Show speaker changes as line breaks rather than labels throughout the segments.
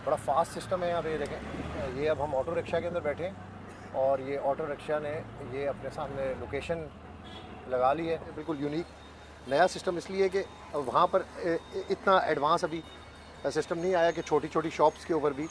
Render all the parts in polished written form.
बड़ा fast system है यहाँ पे। ये देखें, ये अब हम ऑटो रिक्शा के अंदर बैठे हैं और ये ऑटो रिक्शा ने ये अपने सामने लोकेशन लगा ली है। बिल्कुल यूनिक नया सिस्टम इसलिए कि वहाँ पर इतना एडवांस अभी सिस्टम नहीं आया कि छोटी छोटी शॉप्स के ऊपर भी,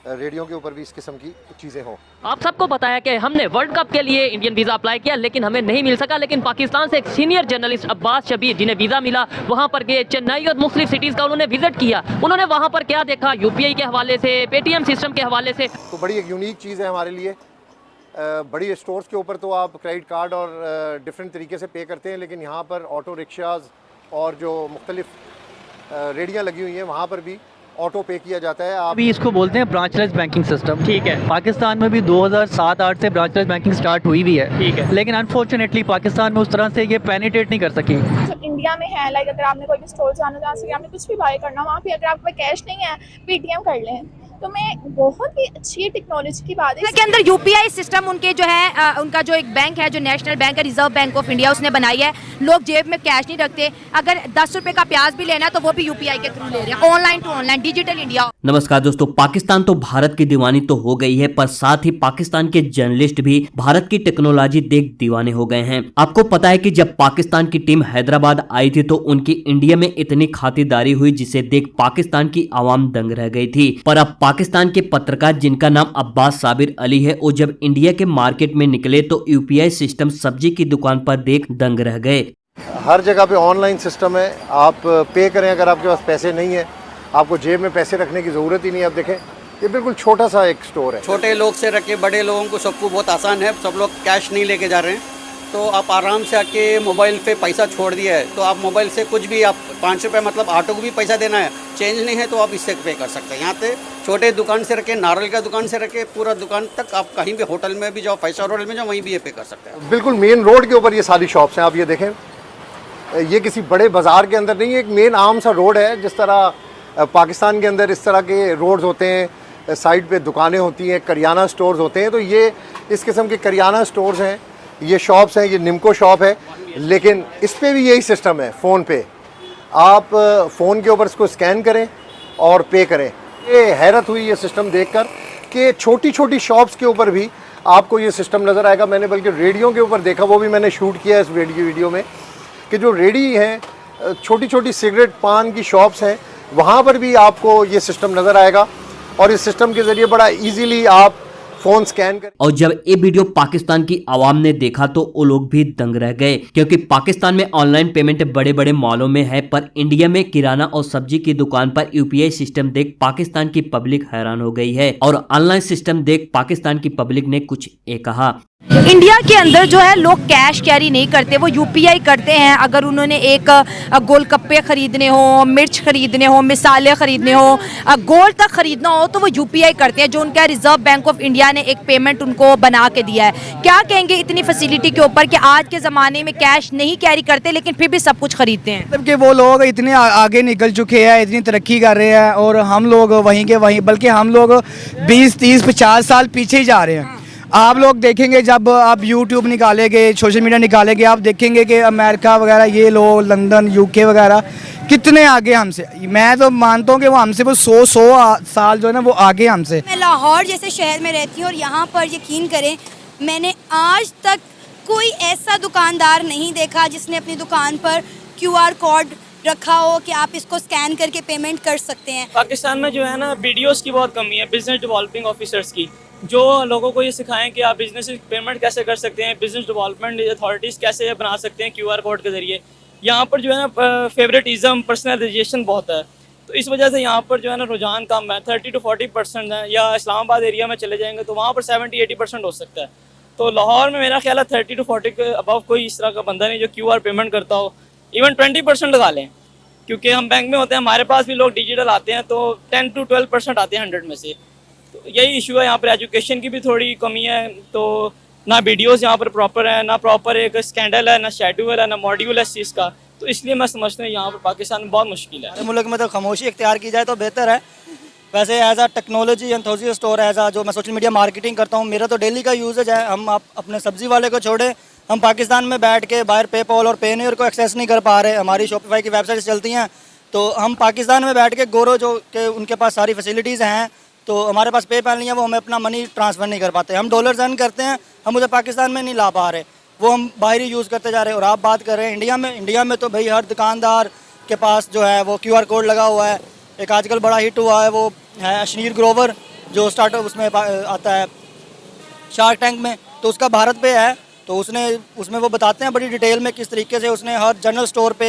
रेडियो के ऊपर भी इस किस्म की चीज़ें हों।
आप सबको बताया कि हमने वर्ल्ड कप के लिए इंडियन वीज़ा अप्लाई किया लेकिन हमें नहीं मिल सका, लेकिन पाकिस्तान से एक सीनियर जर्नलिस्ट अब्बास शबीर जिन्हें वीज़ा मिला वहां पर गए, चेन्नई और मुख्तलिफ सिटीज़ का उन्होंने विजिट किया। उन्होंने वहां पर क्या देखा, यूपीआई के हवाले से, पेटीएम सिस्टम के हवाले से,
तो बड़ी एक यूनिक चीज़ है हमारे लिए। बड़ी स्टोर्स के ऊपर तो आप क्रेडिट कार्ड और डिफरेंट तरीके से पे करते हैं, लेकिन यहाँ पर ऑटो रिक्शाज़ और जो मुख्तलिफ रेडियाँ लगी हुई हैं वहाँ पर भी ऑटो पे किया जाता है। आप
अभी इसको बोलते हैं ब्रांचलेस बैंकिंग सिस्टम।
ठीक है।
पाकिस्तान में भी 2007-8 से ब्रांचलेस बैंकिंग स्टार्ट हुई भी है।
ठीक है।
लेकिन अनफॉर्चुनेटली पाकिस्तान में उस तरह से ये पेनिट्रेट नहीं कर सकी।
जो इंडिया में है, लाइक अगर आपने कोई भी स्टोर जाना, जहाँ से आपने कुछ भी बाय करना, वहाँ पे अगर आपके पास कैश नहीं है, पेटीएम कर लें। तो मैं बहुत ही अच्छी टेक्नोलॉजी की बात है
के अंदर यूपीआई सिस्टम उनके जो है उनका जो एक बैंक है जो नेशनल बैंक है, रिजर्व बैंक ऑफ इंडिया, उसने बनाई है। लोग जेब में कैश नहीं रखते, अगर 10 रुपए का प्याज भी लेना है तो वो भी यूपीआई के थ्रू ले रहे हैं, online to online, digital India.
नमस्कार दोस्तों, पाकिस्तान तो भारत की दीवानी तो हो गई है, पर साथ ही पाकिस्तान के जर्नलिस्ट भी भारत की टेक्नोलॉजी देख दीवाने हो गए हैं। आपको पता है कि जब पाकिस्तान की टीम हैदराबाद आई थी तो उनकी इंडिया में इतनी खातिरदारी हुई जिसे देख पाकिस्तान की आवाम दंग रह गई थी। पर अब पाकिस्तान के पत्रकार जिनका नाम अब्बास साबिर अली है, वो जब इंडिया के मार्केट में निकले तो यूपीआई सिस्टम सब्जी की दुकान पर देख दंग रह गए।
हर जगह पे ऑनलाइन सिस्टम है, आप पे करें। अगर आपके पास पैसे नहीं है, आपको जेब में पैसे रखने की ज़रूरत ही नहीं है। अब देखें, ये बिल्कुल छोटा सा एक स्टोर है।
छोटे लोग से रखे बड़े लोगों को सबको बहुत आसान है। सब लोग कैश नहीं लेके जा रहे हैं, तो आप आराम से आके मोबाइल पे पैसा छोड़ दिया है तो आप मोबाइल से कुछ भी, आप 5 रुपये मतलब ऑटो को भी पैसा देना है, चेंज नहीं है तो आप इससे पे कर सकते हैं। यहाँ पे छोटे दुकान से रखे, नारियल का दुकान से रखे, पूरा दुकान तक, आप कहीं भी होटल में भी जाओ, 5 स्टार होटल में जाओ, वहीं भी ये पे कर सकते हैं।
बिल्कुल मेन रोड के ऊपर ये सारी शॉप्स हैं। आप ये देखें, ये किसी बड़े बाज़ार के अंदर नहीं है, एक मेन आम सा रोड है। जिस तरह पाकिस्तान के अंदर इस तरह के रोड्स होते हैं, साइड पे दुकानें होती हैं, करियाना स्टोर्स होते हैं, तो ये इस किस्म के करियाना स्टोर्स हैं, ये शॉप्स हैं। ये निम्को शॉप है, लेकिन इस पर भी यही सिस्टम है। फ़ोन पे आप फ़ोन के ऊपर इसको स्कैन करें और पे करें। ये हैरत हुई ये सिस्टम देखकर कि छोटी छोटी शॉप्स के ऊपर भी आपको ये सिस्टम नज़र आएगा। मैंने बल्कि रेडियो के ऊपर देखा, वो भी मैंने शूट किया इस वीडियो में, कि जो रेडी हैं, छोटी छोटी सिगरेट पान की शॉप्स हैं, वहाँ पर भी आपको ये सिस्टम नज़र आएगा और इस सिस्टम के ज़रिए बड़ा इजीली आप फ़ोन स्कैन कर।
और जब ये वीडियो पाकिस्तान की आवाम ने देखा तो वो लोग भी दंग रह गए, क्योंकि पाकिस्तान में ऑनलाइन पेमेंट बड़े बड़े मॉलों में है, पर इंडिया में किराना और सब्जी की दुकान पर यूपीआई सिस्टम देख पाकिस्तान की पब्लिक हैरान हो गई है। और ऑनलाइन सिस्टम देख पाकिस्तान की पब्लिक ने कुछ ये कहा।
इंडिया के अंदर जो है लोग कैश कैरी नहीं करते, वो यूपीआई करते हैं। अगर उन्होंने एक गोलगप्पे खरीदने हो, मिर्च खरीदने हो, मिसाले खरीदने हो, गोल्ड तक खरीदना हो तो वो यूपीआई करते हैं, जो उनका रिजर्व बैंक ऑफ इंडिया ने एक पेमेंट उनको बना के दिया है। क्या कहेंगे इतनी फैसिलिटी के ऊपर कि आज के ज़माने में कैश नहीं कैरी करते लेकिन फिर भी सब कुछ खरीदते हैं?
मतलब कि वो लोग इतने आगे निकल चुके हैं, इतनी तरक्की कर रहे हैं और हम लोग वहीं के वहीं, बल्कि हम लोग 20, 30, 50 साल पीछे ही जा रहे हैं। आप लोग देखेंगे जब आप यूट्यूब निकालेंगे, सोशल मीडिया निकालेंगे, आप देखेंगे कि अमेरिका वगैरह, ये लोग लंदन, यूके वगैरह कितने आगे हमसे। मैं तो मानता हूँ कि वो हमसे वो 100 साल जो है ना वो आगे हमसे।
मैं लाहौर जैसे शहर में रहती हूँ और यहाँ पर यकीन करें, मैंने आज तक कोई ऐसा दुकानदार नहीं देखा जिसने अपनी दुकान पर QR कोड रखा हो कि आप इसको स्कैन करके पेमेंट कर सकते हैं।
पाकिस्तान में जो है ना वीडियोस की बहुत कमी है, बिजनेस डेवलपिंग ऑफिसर्स की, जो लोगों को ये सिखाएं कि आप बिजनेस पेमेंट कैसे कर सकते हैं, बिजनेस डेवलपमेंट अथॉरिटीज़ कैसे बना सकते हैं QR कोड के ज़रिए। यहाँ पर जो है ना फेवरेटिज़म, पर्सनलाइजेशन बहुत है, तो इस वजह से यहाँ पर जो है ना रुझान कम है। 30 to 40% है, या इस्लामाबाद एरिया में चले जाएंगे तो वहाँ पर 70-80% हो सकता है। तो लाहौर में मेरा ख्याल है 30 to 40 के अबव कोई इस तरह का बंदा नहीं जो QR पेमेंट करता हो। इवन 20% लगा लें, क्योंकि हम बैंक में होते हैं, हमारे पास भी लोग डिजिटल आते हैं, तो 10 to 12% आते हैं 100 में से। तो यही इशू है यहाँ पर। एजुकेशन की भी थोड़ी कमी है, तो ना वीडियोस यहाँ पर प्रॉपर है, ना प्रॉपर एक स्कैंडल है, ना शेड्यूल है, ना मॉड्यूल है इस चीज़ का। तो इसलिए मैं समझता हूँ यहाँ पर पाकिस्तान में बहुत मुश्किल है।
मुल्क में तो खामोशी इख्तियार की जाए तो बेहतर है। वैसे एज आ टेक्नोलॉजी एंथुसियास्ट स्टोर, एज आ जो मैं सोशल मीडिया मार्केटिंग करता हूँ, मेरा तो डेली का यूजेज है। हम अपने सब्जी वाले को छोड़े, हम पाकिस्तान में बैठ के बाहर पेपॉल और पेनीयर को एक्सेस नहीं कर पा रहे। हमारी शॉपिफाई की वेबसाइट चलती हैं,
तो हम पाकिस्तान में बैठ के गोरो जो के उनके पास सारी फैसिलिटीज़ हैं, तो हमारे पास पेपैल नहीं है, वो हमें अपना मनी ट्रांसफ़र नहीं कर पाते। हम डॉलर्स अर्न करते हैं, हम उसे पाकिस्तान में नहीं ला पा रहे, वो हम बाहर ही यूज़ करते जा रहे हैं। और आप बात कर रहे हैं इंडिया में तो भाई हर दुकानदार के पास जो है वो QR कोड लगा हुआ है। एक आजकल बड़ा हिट हुआ है वो है अशनीर ग्रोवर, जो स्टार्टअप उसमें आता है शार्क टैंक में, तो उसका भारत पे है। तो उसमें वो बताते हैं बड़ी डिटेल में किस तरीके से उसने हर जनरल स्टोर पे,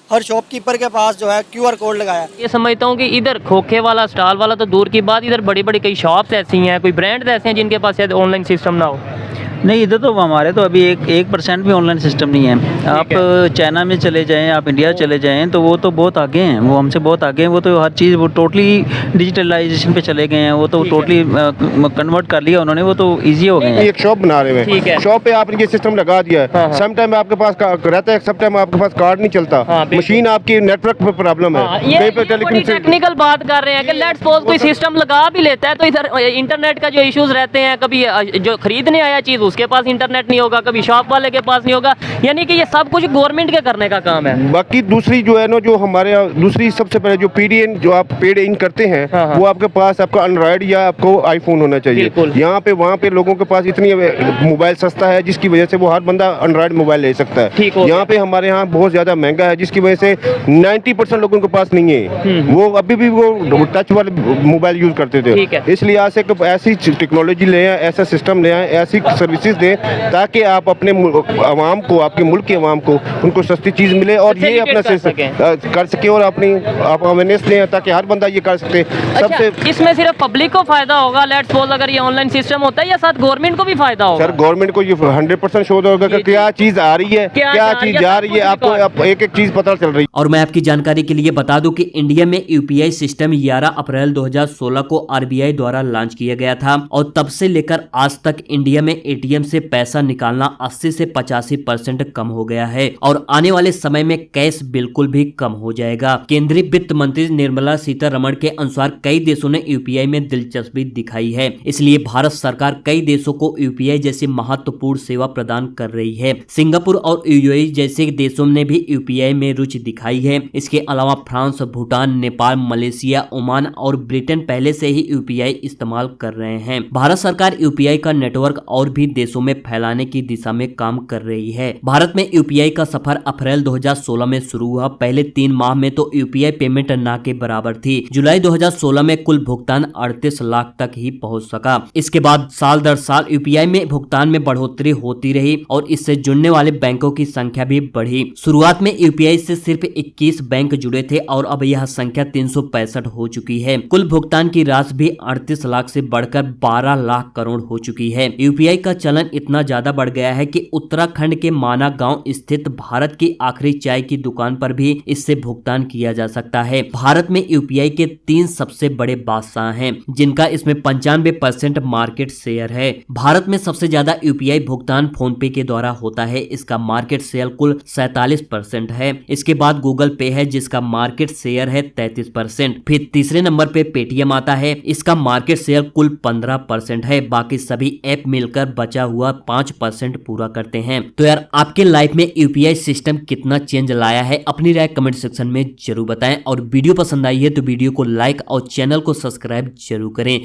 हर शॉपकीपर के पास जो है QR कोड लगाया।
ये समझता हूँ कि इधर खोखे वाला, स्टॉल वाला तो दूर की बात, इधर बड़ी बड़ी कई शॉप्स ऐसी हैं, कोई ब्रांड्स ऐसे हैं जिनके पास शायद ऑनलाइन सिस्टम ना हो।
नहीं, इधर तो हमारे तो अभी 1% भी ऑनलाइन सिस्टम नहीं है। आप चाइना में चले जाएं, आप इंडिया चले जाएं, तो वो तो बहुत आगे हैं, वो हमसे बहुत आगे हैं। वो तो हर चीज़ वो टोटली डिजिटलाइजेशन पे चले गए हैं, वो तो टोटली कन्वर्ट कर लिया उन्होंने, वो तो ईजी हो गए हैं।
एक शॉप बना रहे हैं, शॉप पे आपने ये सिस्टम लगा दिया है, सम टाइम आपके पास रहता है, सम टाइम आपके पास कार्ड नहीं चलता, मशीन आपकी नेटवर्क पे प्रॉब्लम है।
टेक्निकल बात कर रहे हैं कि लेट्स सपोज कोई सिस्टम लगा भी लेता है, तो इधर इंटरनेट का जो इश्यूज रहते हैं, कभी जो खरीदने आया चीज़ उसके पास इंटरनेट नहीं होगा, कभी शॉप वाले के पास नहीं होगा, यानी कि ये सब कुछ गवर्नमेंट के करने का काम है।
बाकी दूसरी जो है ना, जो हमारे यहाँ दूसरी सबसे पहले जो PDN जो आप पेड इन करते हैं, वो आपके पास आपका एंड्रॉयड या आपको iPhone होना चाहिए। यहाँ पे वहाँ पे लोगों के पास इतनी मोबाइल सस्ता है जिसकी वजह से वो हर बंदा एंड्रॉयड मोबाइल ले सकता है। यहाँ पे हमारे यहाँ बहुत ज़्यादा महंगा है, जिसकी वजह से 90% लोगों के पास नहीं है, वो अभी भी वो टच वाले मोबाइल यूज़ करते थे। इसलिए आज से ऐसी टेक्नोलॉजी ले आए, ऐसा सिस्टम ले आए, ऐसी सर्विसेज दें ताकि आप अपने आवाम को, आपके मुल्क के आवाम को उनको सस्ती चीज़ मिले और ये अपना कर सके और अपनी आप अवेयरनेस दें ताकि हर बंदा ये कर सके। सबसे
इसमें सिर्फ पब्लिक को फायदा होगा, लेट्स सपोज अगर ये ऑनलाइन सिस्टम होता है, या साथ गवर्नमेंट को भी फायदा होगा?
सर गवर्नमेंट को ये 100% शो होगा कि क्या चीज़ आ रही है, क्या चीज़ जा रही है, आपको एक चीज़ पता चल रही है।
और मैं आपकी जानकारी के लिए बता दूं कि इंडिया में UPI सिस्टम 11 अप्रैल 2016 को RBI द्वारा लॉन्च किया गया था और तब से लेकर आज तक इंडिया में ATM से पैसा निकालना 80 से 85% कम हो गया है और आने वाले समय में कैश बिल्कुल भी कम हो जाएगा। केंद्रीय वित्त मंत्री निर्मला सीतारमण के अनुसार कई देशों ने UPI में दिलचस्पी दिखाई है, इसलिए भारत सरकार कई देशों को UPI जैसी महत्वपूर्ण सेवा प्रदान कर रही है। सिंगापुर और UAE जैसे देशों ने भी UPI में रुचि दिखाई है। इसके अलावा France, Bhutan, Nepal, Malaysia, Oman और ब्रिटेन पहले से ही UPI इस्तेमाल कर रहे हैं। भारत सरकार UPI का नेटवर्क और भी देशों में फैलाने की दिशा में काम कर रही है। भारत में UPI का सफर अप्रैल 2016 में शुरू हुआ। पहले 3 माह में तो UPI पेमेंट ना के बराबर थी। जुलाई 2016 में कुल भुगतान 38 लाख तक ही पहुंच सका। इसके बाद साल दर साल UPI में भुगतान में बढ़ोतरी होती रही और इससे जुड़ने वाले बैंकों की संख्या भी बढ़ी। शुरुआत में UPI से सिर्फ 21 बैंक जुड़े थे और अब यह संख्या 365 हो चुकी है। कुल भुगतान की राशि भी 38 लाख से बढ़कर 12 लाख करोड़ हो चुकी है। UPI का चलन इतना ज्यादा बढ़ गया है कि उत्तराखंड के माना गांव स्थित भारत की आखिरी चाय की दुकान पर भी इससे भुगतान किया जा सकता है। भारत में UPI के 3 सबसे बड़े बादशाह हैं, जिनका इसमें 95% मार्केट शेयर है। भारत में सबसे ज्यादा UPI भुगतान फोन पे के द्वारा होता है, इसका मार्केट शेयर कुल 47% है। इसके बाद गूगल पे है जिसका मार्केट शेयर है 33%। फिर तीसरे नंबर पे पेटीएम आता है, इसका मार्केट शेयर कुल 15% है। बाकी सभी ऐप मिलकर बचा हुआ 5% पूरा करते हैं। तो यार आपके लाइफ में UPI सिस्टम कितना चेंज लाया है, अपनी राय कमेंट सेक्शन में जरूर बताएं और वीडियो पसंद आई है तो वीडियो को लाइक और चैनल को सब्सक्राइब जरूर करें।